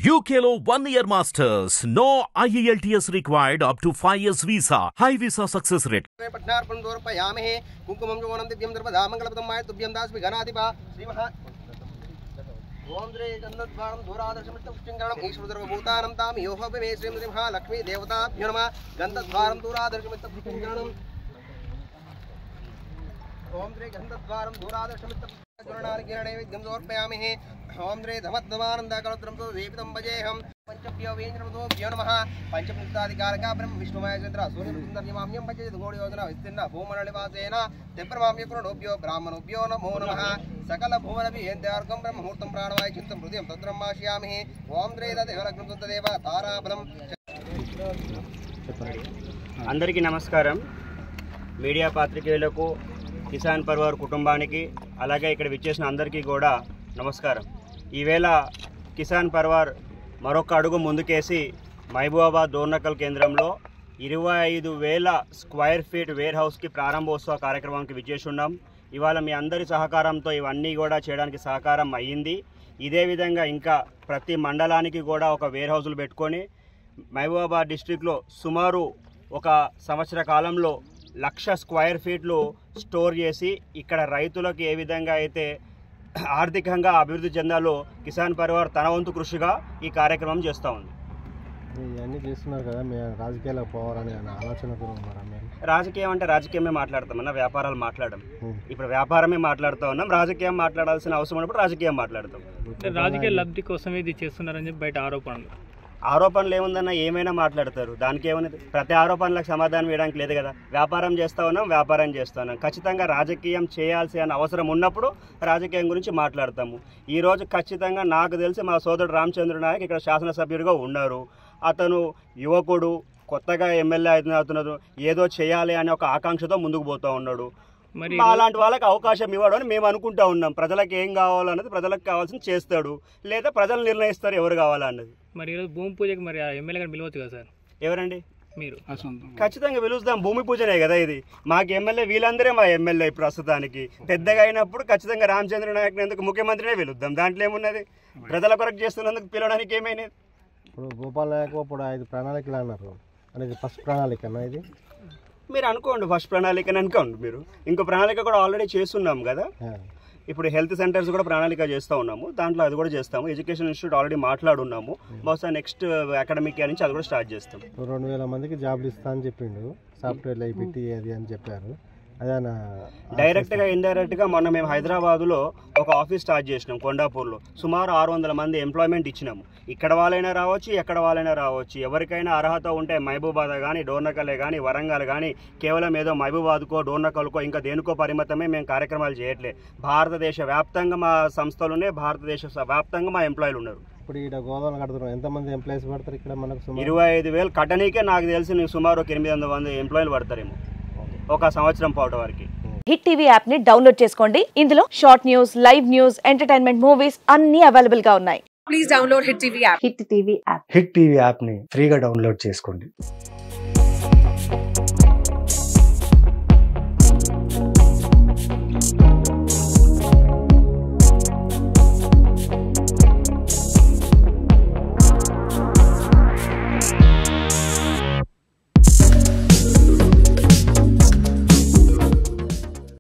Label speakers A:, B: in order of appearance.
A: UKLO 1 year masters. No IELTS required up to 5 years visa. High visa success rate.
B: कुंकुमं जोवनं दिव्यं द्रवदा मंगलपदं my तुभ्यं दास्मि गणाधिपा श्रीमहा ओम द्रे गन्धद्वारं दूरादर्शमित्तपुष्टिंगरणं ईश्वरधर्मभूतानं तां योहवे श्रीमहा लक्ष्मी देवताभ्यो नमः गन्धद्वारं दूरादर्शमित्तपुष्टिंगरणं ओम द्रे गन्धद्वारं दूरादर्शमित्तपुष्टिंगरणं समर्पयामि ओम द्रे धमद्वानन्दकलत्रं तो वेपितं भजेहं पंचभ्यो वेंद्रमतोभ्यो नमः पंचमुक्ताधिकारका ब्रह्म विष्णुमय चंद्र सूर्यपुत्रनिमाम्यं भजे दुगोडी योजना विस्तीर्ण भूमण्डलवासेन तेप्रमाम्यकुरणोभ्यो ब्राह्मणोभ्यो नमो नमः सकल भुवनभियन्त्यार्कं ब्रह्ममुहूर्तं प्राणवाय चित्तं हृदयं तत्रं माशयामि ओम द्रे देवलग्नं तदेव ताराबलं
C: అందరికీ నమస్కారం మీడియా పాత్రికేయులకు కిసాన్ పర్వార్ కుటుంబానికి అలాగే ఇక్కడ విచ్చేసిన అందరికీ కూడా నమస్కారం ఈవేళ కిసాన్ పర్వార్ మరొక అడుగు ముందుకేసి మహబూబాబాద్ డోర్నకల్ కేంద్రంలో 25,000 స్క్వేర్ ఫీట్ వేర్ హౌస్కి ప్రారంభోత్సవ కార్యక్రమానికి విచ్చేసి ఉన్నాం. ఇవాళ మీ అందరి సహకారంతో ఇవన్నీ కూడా చేయడానికి సహకారం అయ్యింది. ఇదే విధంగా ఇంకా ప్రతి మండలానికి కూడా ఒక వేర్ హౌస్లు పెట్టుకొని మహబూబాబాద్ డిస్ట్రిక్ట్లో సుమారు ఒక సంవత్సర కాలంలో 1,00,000 స్క్వేర్ ఫీట్లు స్టోర్ చేసి ఇక్కడ రైతులకు ఏ విధంగా అయితే ఆర్థికంగా అభివృద్ధి చెందాలో కిసాన్ పర్వార్ తన వంతు కృషిగా ఈ కార్యక్రమం చేస్తూ ఉంది.
D: ఇవన్నీ చేస్తున్నారు కదా, మేము రాజకీయాలకు పోవాలని ఆలోచనతో ఉన్నారా?
C: రాజకీయం అంటే రాజకీయమే మాట్లాడతామన్నా, వ్యాపారాలు మాట్లాడడం. ఇప్పుడు వ్యాపారమే మాట్లాడుతూ ఉన్నాం. రాజకీయం మాట్లాడాల్సిన అవసరం ఉన్నప్పుడు రాజకీయం మాట్లాడతాం.
E: రాజకీయ లబ్ధి కోసమే ఇది చేస్తున్నారని చెప్పి బయట
C: ఆరోపణలు ఏముందన్నా ఏమైనా మాట్లాడతారు. దానికి ఏమున్నది? ప్రతి ఆరోపణలకు సమాధానం వేయడానికి లేదు కదా. వ్యాపారం చేస్తూ ఉన్నాం, వ్యాపారం చేస్తూ ఉన్నాం. ఖచ్చితంగా రాజకీయం చేయాల్సిన అవసరం ఉన్నప్పుడు రాజకీయం గురించి మాట్లాడతాము. ఈరోజు ఖచ్చితంగా నాకు తెలిసి మా సోదరుడు రామచంద్ర నాయక్ ఇక్కడ శాసనసభ్యుడిగా ఉన్నారు. అతను యువకుడు, కొత్తగా ఎమ్మెల్యే అవుతున్నారు, ఏదో చేయాలి అనే ఒక ఆకాంక్షతో ముందుకు పోతూ ఉన్నాడు. మరి అలాంటి వాళ్ళకి అవకాశం ఇవ్వడం అని మేము అనుకుంటా ఉన్నాం. ప్రజలకు ఏం కావాలన్నది ప్రజలకు కావాల్సింది చేస్తాడు, లేదా ప్రజలు నిర్ణయిస్తారు ఎవరు కావాలన్నది.
E: మరి ఈరోజు భూమి పూజకి మరి ఎమ్మెల్యే గారు పిలవచ్చు కదా సార్?
C: ఎవరండి
E: మీరు?
C: ఖచ్చితంగా పిలుస్తాం. భూమి పూజనే కదా ఇది. మాకు ఎమ్మెల్యే వీళ్ళందరే మా ఎమ్మెల్యే ప్రస్తుతానికి. పెద్దగా అయినప్పుడు ఖచ్చితంగా రామచంద్ర నాయక్ ఎందుకు ముఖ్యమంత్రినే పిలుద్దాం. దాంట్లో ఏమున్నది? ప్రజల కొరకు చేస్తున్నందుకు పిలవడానికి ఏమైనది?
D: ఇప్పుడు గోపాల్ నాయక్ ఇప్పుడు 5 ప్రణాళికలు అన్నారు, అనేది ఫస్ట్ ప్రణాళికనా ఇది?
C: మీరు అనుకోండి, ఫస్ట్ ప్రణాళికని అనుకోండి. మీరు ఇంకో ప్రణాళిక కూడా ఆల్రెడీ చేస్తున్నాం కదా. ఇప్పుడు హెల్త్ సెంటర్స్ కూడా ప్రణాళిక చేస్తూ ఉన్నాము. దాంట్లో అది కూడా చేస్తాము. ఎడ్యుకేషన్ ఇన్స్టిట్యూట్ ఆల్రెడీ మాట్లాడున్నాము. బహుశా నెక్స్ట్ అకాడమిక్ ఇయర్ నుంచి అది కూడా స్టార్ట్ చేస్తాం.
D: 2,000 మందికి జాబ్లు ఇస్తా అని చెప్పిండు. సాఫ్ట్వేర్ ఐపీటీ అది అని చెప్పారు. అదేనా
C: డైరెక్ట్గా ఇండైరెక్ట్గా మొన్న మేము హైదరాబాదులో ఒక ఆఫీస్ స్టార్ట్ చేసినాం. కొండాపూర్లో సుమారు 600 మంది ఎంప్లాయ్మెంట్ ఇచ్చినాము. ఇక్కడ వాళ్ళైనా రావచ్చు, ఎక్కడ వాళ్ళైనా రావచ్చు. ఎవరికైనా అర్హత ఉంటే మహబూబాద్ కానీ, డోర్నకలే కానీ, వరంగల్ కానీ, కేవలం ఏదో మహబూబాద్కో డోర్నకల్కో ఇంకా దేనికో పరిమితమే మేము కార్యక్రమాలు చేయట్లేదు. భారతదేశ వ్యాప్తంగా మా సంస్థలునే, భారతదేశ వ్యాప్తంగా మా ఎంప్లాయీలు ఉన్నారు.
D: ఇప్పుడు ఇక్కడ గోదావరి కడుతున్నాం, ఎంతమంది ఎంప్లాయీస్ పడతారు ఇక్కడ? మనకు
C: 25,000 కట్టనీకే నాకు తెలిసి సుమారు 800 మంది ఎంప్లాయీలు పడతారేమో ఒక సంవత్సరం పాటు వరకు.
F: హిట్ టీవీ యాప్ ని డౌన్లోడ్ చేసుకోండి. ఇందులో short news, live news, entertainment movies అన్ని అవైలబుల్ గా ఉన్నాయి. Please download hit TV app.
G: Hit TV app ని ఫ్రీగా డౌన్లోడ్ చేసుకోండి.